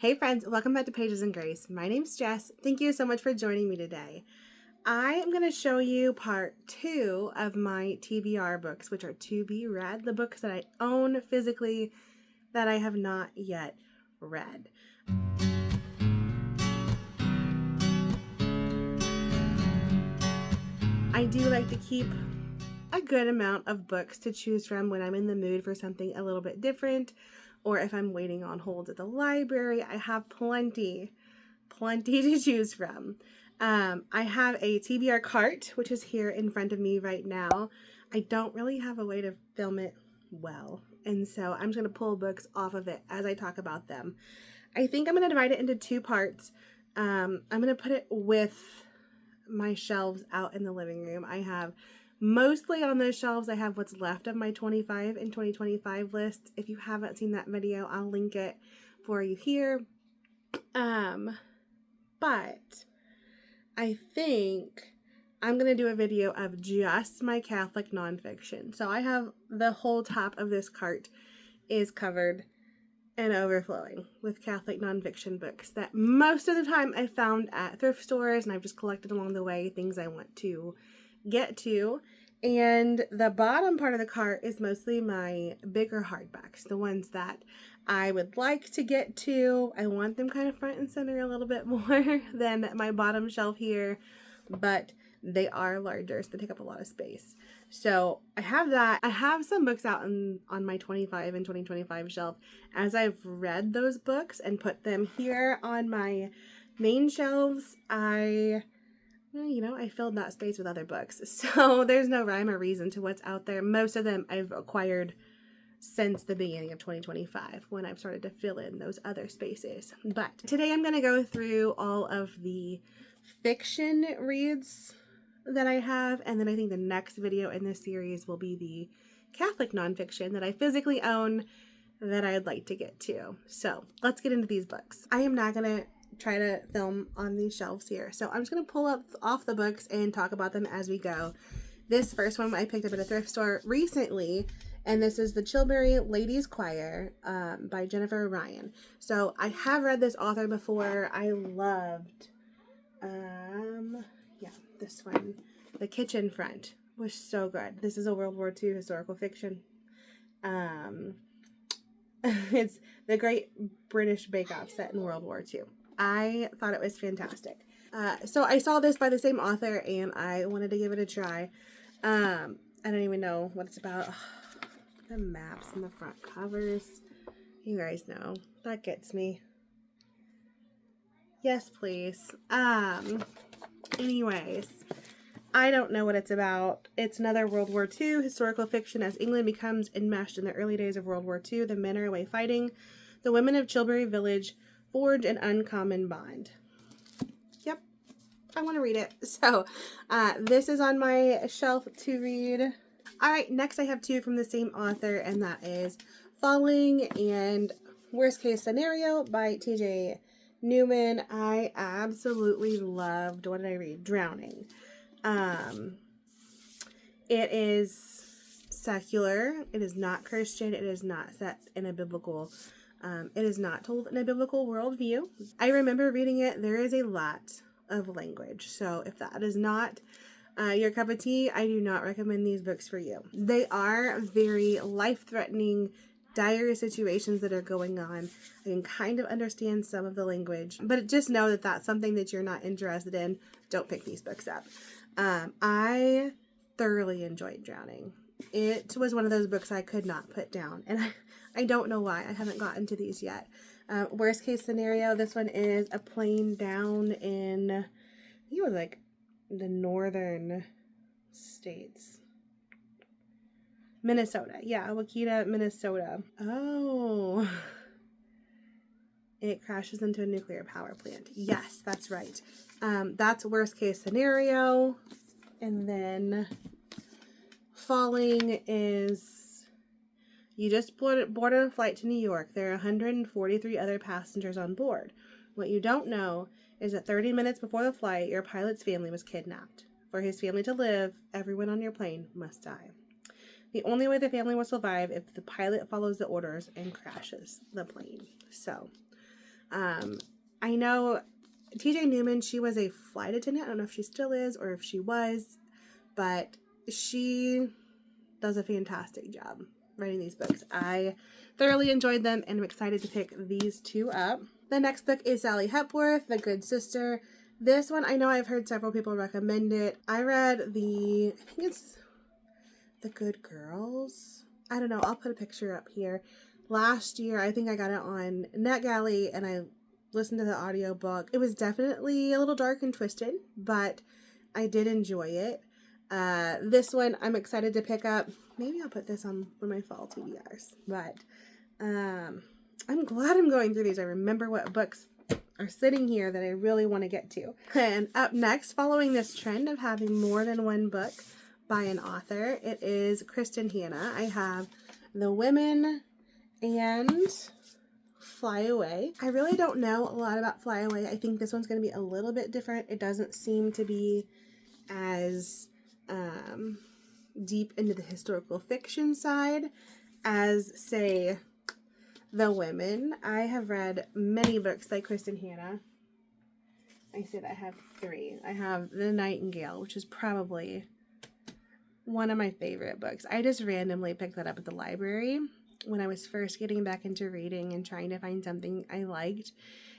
Hey friends, welcome back to Pages and Grace. My name's Jess. Thank you so much for joining me today. I am going to show you part 2 of my TBR books, which are to be read, the books that I own physically that I have not yet read. I do like to keep a good amount of books to choose from when I'm in the mood for something a little bit different, or if I'm waiting on hold at the library. I have plenty to choose from. I have a TBR cart, which is here in front of me right now. I don't really have a way to film it well, and so I'm just going to pull books off of it as I talk about them. I think I'm going to divide it into 2 parts. I'm going to put it with my shelves out in the living room. I have mostly on those shelves, I have what's left of my 25 and 2025 list. If you haven't seen that video, I'll link it for you here. But I think I'm going to do a video of just my Catholic nonfiction. So I have the whole top of this cart is covered and overflowing with Catholic nonfiction books that most of the time I found at thrift stores, and I've just collected along the way things I want to get to. And the bottom part of the cart is mostly my bigger hardbacks, the ones that I would like to get to. I want them kind of front and center a little bit more than my bottom shelf here, but they are larger, so they take up a lot of space. So I have that. I have some books out on my 25 and 2025 shelf as I've read those books and put them here on my main shelves. I filled that space with other books. So there's no rhyme or reason to what's out there. Most of them I've acquired since the beginning of 2025 when I've started to fill in those other spaces. But today I'm going to go through all of the fiction reads that I have, and then I think the next video in this series will be the Catholic nonfiction that I physically own that I'd like to get to. So let's get into these books. I am not going to try to film on these shelves here, so I'm just going to pull up off the books and talk about them as we go. This first one I picked up at a thrift store recently, and this is the Chilbury Ladies Choir by Jennifer Ryan. So I have read this author before. I loved this one. The Kitchen Front was so good. This is a World War II historical fiction. It's the Great British Bake Off set in World War II. I thought it was fantastic. So I saw this by the same author and I wanted to give it a try. I don't even know what it's about. The maps and the front covers. You guys know. That gets me. Yes, please. Anyways, I don't know what it's about. It's another World War II historical fiction. As England becomes enmeshed in the early days of World War II, the men are away fighting. The women of Chilbury Village forge an uncommon bond. Yep, I want to read it. So, this is on my shelf to read. All right, next I have 2 from the same author, and that is Falling and Worst Case Scenario by TJ Newman. I absolutely loved, what did I read? Drowning. It is secular. It is not Christian. It is not set in a biblical, it is not told in a biblical worldview. I remember reading it. There is a lot of language. So if that is not your cup of tea, I do not recommend these books for you. They are very life-threatening, dire situations that are going on. I can kind of understand some of the language, but just know that that's something that you're not interested in. Don't pick these books up. I thoroughly enjoyed Drowning. It was one of those books I could not put down, and I don't know why. I haven't gotten to these yet. Worst Case Scenario, this one is a plane down in, I think it was like the northern states. Minnesota. Yeah, Wakita, Minnesota. Oh. It crashes into a nuclear power plant. Yes, that's right. That's Worst Case Scenario. And then Falling is, you just boarded a flight to New York. There are 143 other passengers on board. What you don't know is that 30 minutes before the flight, your pilot's family was kidnapped. For his family to live, everyone on your plane must die. The only way the family will survive if the pilot follows the orders and crashes the plane. So, I know TJ Newman, she was a flight attendant. I don't know if she still is or if she was, but she does a fantastic job writing these books. I thoroughly enjoyed them and I'm excited to pick these two up. The next book is Sally Hepworth, The Good Sister. This one, I know I've heard several people recommend it. I read I think it's The Good Girls. I don't know. I'll put a picture up here. Last year, I think I got it on NetGalley and I listened to the audiobook. It was definitely a little dark and twisted, but I did enjoy it. This one I'm excited to pick up. Maybe I'll put this on one of my fall TBRs, but I'm glad I'm going through these. I remember what books are sitting here that I really want to get to. And up next, following this trend of having more than one book by an author, it is Kristen Hanna. I have The Women and Fly Away. I really don't know a lot about Fly Away. I think this one's going to be a little bit different. It doesn't seem to be as deep into the historical fiction side as, say, The Women. I have read many books by Kristen Hanna. I said I have 3. I have The Nightingale, which is probably one of my favorite books. I just randomly picked that up at the library when I was first getting back into reading and trying to find something I liked,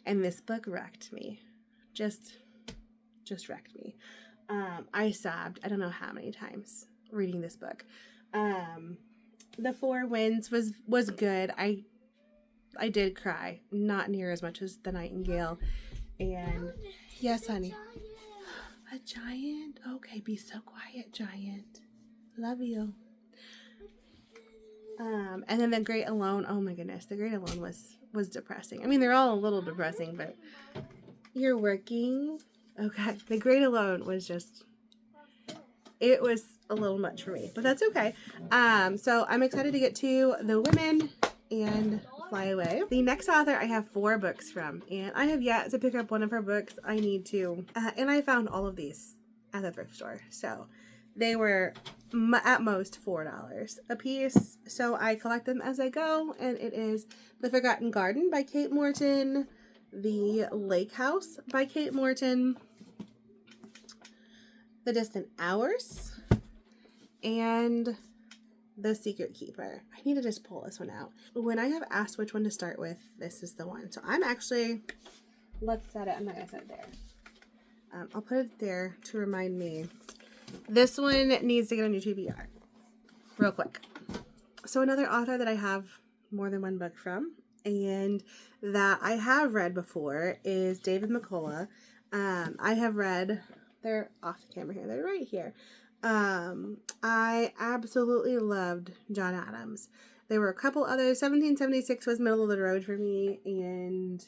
and this book wrecked me. Just wrecked me. I sobbed I don't know how many times reading this book. The Four Winds was good. I did cry, not near as much as The Nightingale. And yes, honey. A giant? Okay, be so quiet, giant. Love you. And then The Great Alone. Oh my goodness, The Great Alone was depressing. I mean, they're all a little depressing, but you're working. Okay, The Great Alone was just, it was a little much for me, but that's okay. So I'm excited to get to The Women and Fly Away. The next author I have 4 books from, and I have yet to pick up one of her books. I need to. And I found all of these at the thrift store, so they were at most $4 a piece. So I collect them as I go, and it is The Forgotten Garden by Kate Morton, The Lake House by Kate Morton, The Distant Hours, and The Secret Keeper. I need to just pull this one out. When I have asked which one to start with, this is the one. So I'm actually, let's set it. I'm not going to set it there. I'll put it there to remind me. This one needs to get a new TBR. Real quick. So another author that I have more than one book from and that I have read before is David McCullough. I have read, they're off the camera here, they're right here. I absolutely loved John Adams. There were a couple others. 1776 was middle of the road for me, and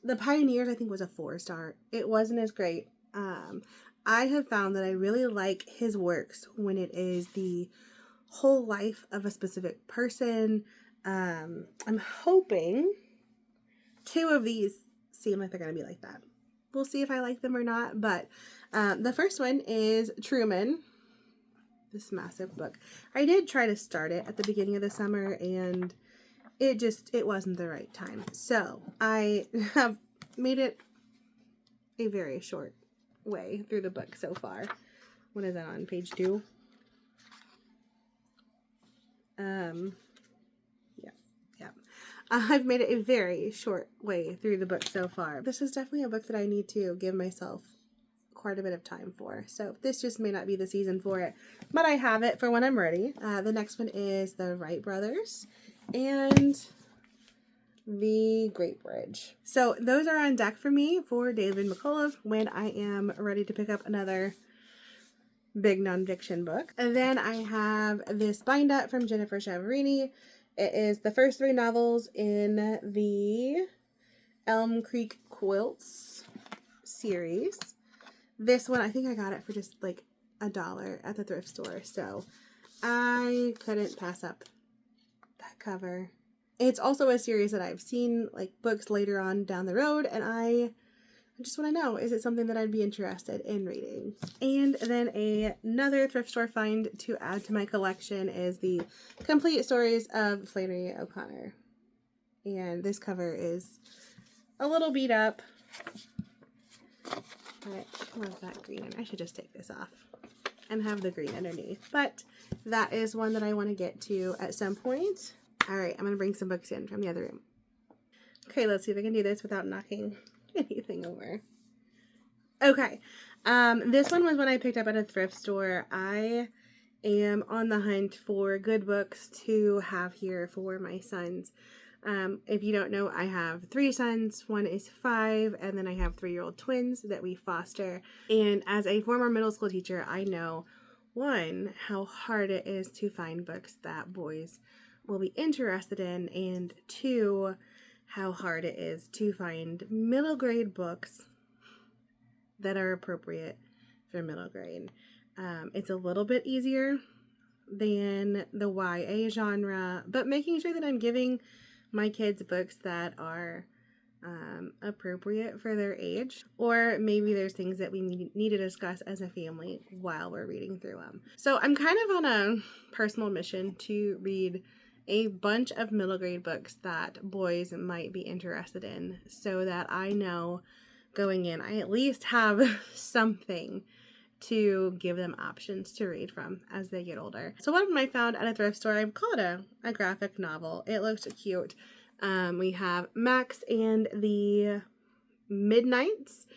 The Pioneers I think was a 4-star. It wasn't as great. I have found that I really like his works when it is the whole life of a specific person. I'm hoping 2 of these seem like they're going to be like that. We'll see if I like them or not, but the first one is Truman, this massive book. I did try to start it at the beginning of the summer, and it wasn't the right time. So I have made it a very short way through the book so far. What is that on page 2? Yeah. I've made it a very short way through the book so far. This is definitely a book that I need to give myself quite a bit of time for. So this just may not be the season for it, but I have it for when I'm ready. The next one is The Wright Brothers and The Great Bridge. So those are on deck for me for David McCullough when I am ready to pick up another big nonfiction book. And then I have this bind up from Jennifer Chiaverini. It is the first 3 novels in the Elm Creek Quilts series. This one, I think I got it for just like $1 at the thrift store. So I couldn't pass up that cover. It's also a series that I've seen like books later on down the road, and I just want to know, is it something that I'd be interested in reading? And then another thrift store find to add to my collection is the Complete Stories of Flannery O'Connor. And this cover is a little beat up. But I love that green. I should just take this off and have the green underneath. But that is one that I want to get to at some point. All right, I'm going to bring some books in from the other room. Okay, let's see if I can do this without knocking anything over. Okay, this one was one I picked up at a thrift store. I am on the hunt for good books to have here for my sons. If you don't know, I have 3 sons. One is 5, and then I have 3-year-old twins that we foster. And as a former middle school teacher, I know, 1, how hard it is to find books that boys will be interested in, and 2, how hard it is to find middle grade books that are appropriate for middle grade. It's a little bit easier than the YA genre, but making sure that I'm giving my kids books that are appropriate for their age, or maybe there's things that we need to discuss as a family while we're reading through them. So I'm kind of on a personal mission to read a bunch of middle grade books that boys might be interested in, so that I know going in I at least have something to give them options to read from as they get older. So one of them I found at a thrift store. I call it a graphic novel. It looked cute. We have Max and the Midnights,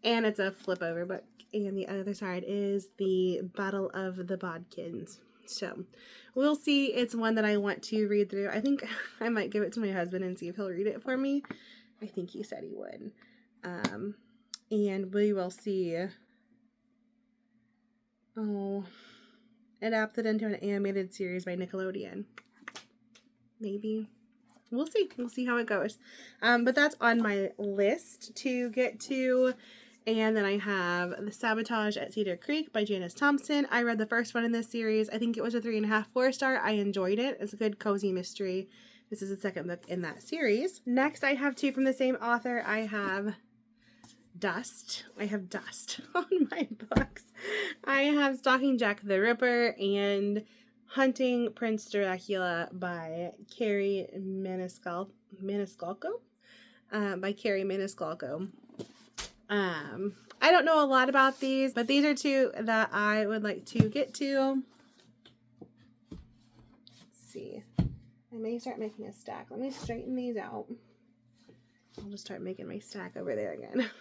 and it's a flip over book. And the other side is the Battle of the Bodkins. So we'll see. It's one that I want to read through. I think I might give it to my husband and see if he'll read it for me. I think he said he would. And we will see. Oh, adapted into an animated series by Nickelodeon. Maybe. We'll see. We'll see how it goes. But that's on my list to get to. And then I have The Sabotage at Cedar Creek by Janice Thompson. I read the first one in this series. I think it was a 3.5, 4-star. I enjoyed it. It's a good cozy mystery. This is the second book in that series. Next, I have 2 from the same author. I have Dust. I have Dust on my books. I have Stalking Jack the Ripper and Hunting Prince Dracula by Carrie Maniscalco. I don't know a lot about these, but these are 2 that I would like to get to. Let's see. I may start making a stack. Let me straighten these out. I'll just start making my stack over there again.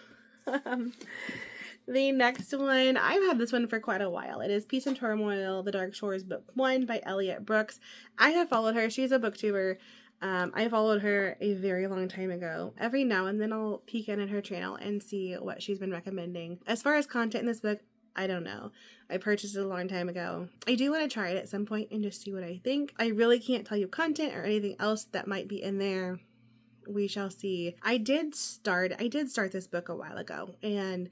The next one, I've had this one for quite a while. It is Peace and Turmoil, The Dark Shores, Book 1 by Elliot Brooks. I have followed her. She's a booktuber. I followed her a very long time ago. Every now and then I'll peek in at her channel and see what she's been recommending. As far as content in this book, I don't know. I purchased it a long time ago. I do want to try it at some point and just see what I think. I really can't tell you content or anything else that might be in there. We shall see. I did start this book a while ago, and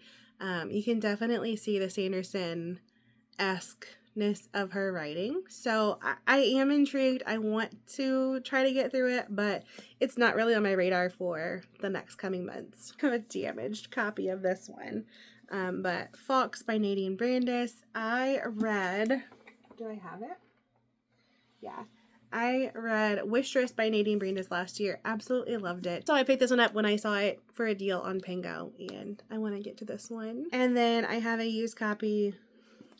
you can definitely see the Sanderson-esque-ness of her writing. So I am intrigued. I want to try to get through it, but it's not really on my radar for the next coming months. I have a damaged copy of this one. But Fox by Nadine Brandis. I read, do I have it? Yeah. I read Wistress by Nadine Brandis last year. Absolutely loved it. So I picked this one up when I saw it for a deal on Pango, and I want to get to this one. And then I have a used copy.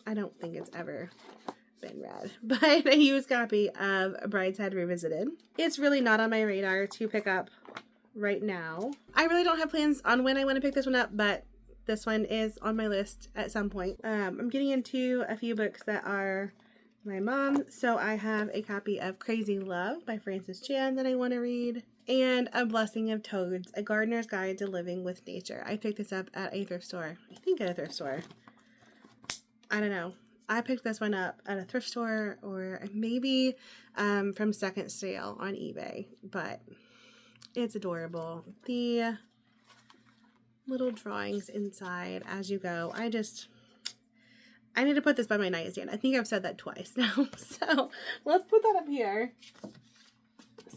I don't think it's ever been read, but a used copy of Brideshead Revisited. It's really not on my radar to pick up right now. I really don't have plans on when I want to pick this one up, but this one is on my list at some point. I'm getting into a few books that are my mom. So I have a copy of Crazy Love by Frances Chan that I want to read, and A Blessing of Toads, A Gardener's Guide to Living with Nature. I picked this up at a thrift store. I think at a thrift store. I don't know. I picked this one up at a thrift store or maybe from second sale on eBay, but it's adorable. The little drawings inside as you go. I need to put this by my nightstand. I think I've said that twice now. So let's put that up here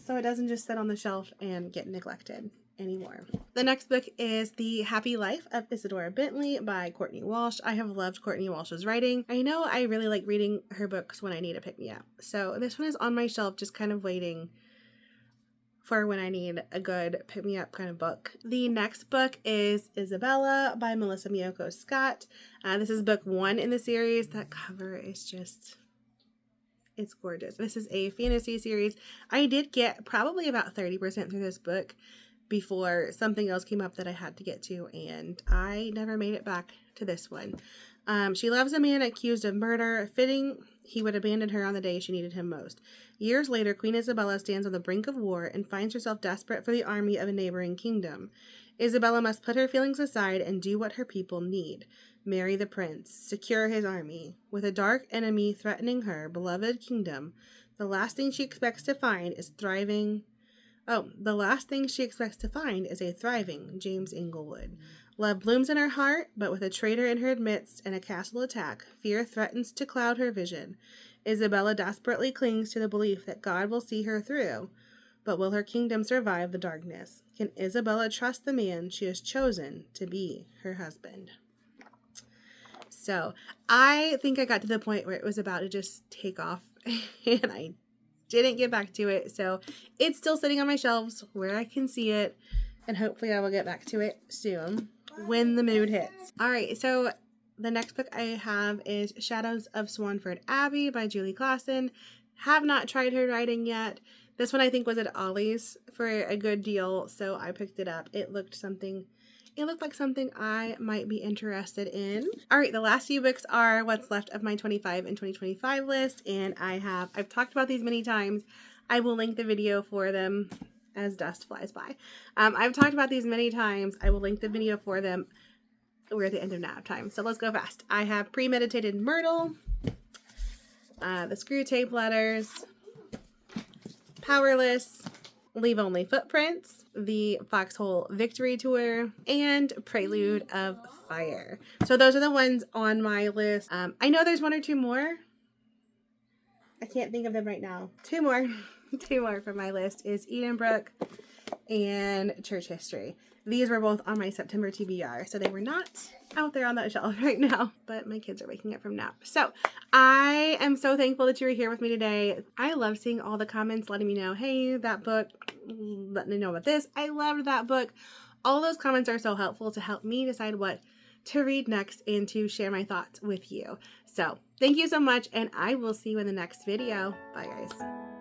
so it doesn't just sit on the shelf and get neglected anymore. The next book is The Happy Life of Isadora Bentley by Courtney Walsh. I have loved Courtney Walsh's writing. I know I really like reading her books when I need a pick-me-up. So this one is on my shelf just kind of waiting for when I need a good pick-me-up kind of book. The next book is Isabella by Melissa Miyoko Scott. This is book 1 in the series. That cover is just, it's gorgeous. This is a fantasy series. I did get probably about 30% through this book before something else came up that I had to get to, and I never made it back to this one. She loves a man accused of murder, fitting he would abandon her on the day she needed him most. Years later, Queen Isabella stands on the brink of war and finds herself desperate for the army of a neighboring kingdom. Isabella must put her feelings aside and do what her people need. Marry the prince, secure his army. With a dark enemy threatening her beloved kingdom, the last thing she expects to find is a thriving James Inglewood. Love blooms in her heart, but with a traitor in her midst and a castle attack, fear threatens to cloud her vision. Isabella desperately clings to the belief that God will see her through, but will her kingdom survive the darkness? Can Isabella trust the man she has chosen to be her husband? So, I think I got to the point where it was about to just take off, and I didn't get back to it, so it's still sitting on my shelves where I can see it, and hopefully I will get back to it soon when the mood hits. Alright, so the next book I have is Shadows of Swanford Abbey by Julie Klassen. Have not tried her writing yet. This one I think was at Ollie's for a good deal, so I picked it up. It looked like something I might be interested in. Alright, the last few books are what's left of my 25 and 2025 list, and I've talked about these many times. I will link the video for them as dust flies by. I've talked about these many times. I will link the video for them. We're at the end of nap time, so let's go fast. I have Premeditated Myrtle, The Screw Tape Letters, Powerless, Leave Only Footprints, The Foxhole Victory Tour, and Prelude of Fire. So those are the ones on my list. I know there's one or two more. I can't think of them right now. Two more from my list is Edenbrook and Church History. These were both on my September TBR, so they were not out there on that shelf right now, but my kids are waking up from nap. So I am so thankful that you were here with me today. I love seeing all the comments letting me know, hey, that book, let me know about this. I loved that book. All those comments are so helpful to help me decide what to read next and to share my thoughts with you. So thank you so much, and I will see you in the next video. Bye, guys.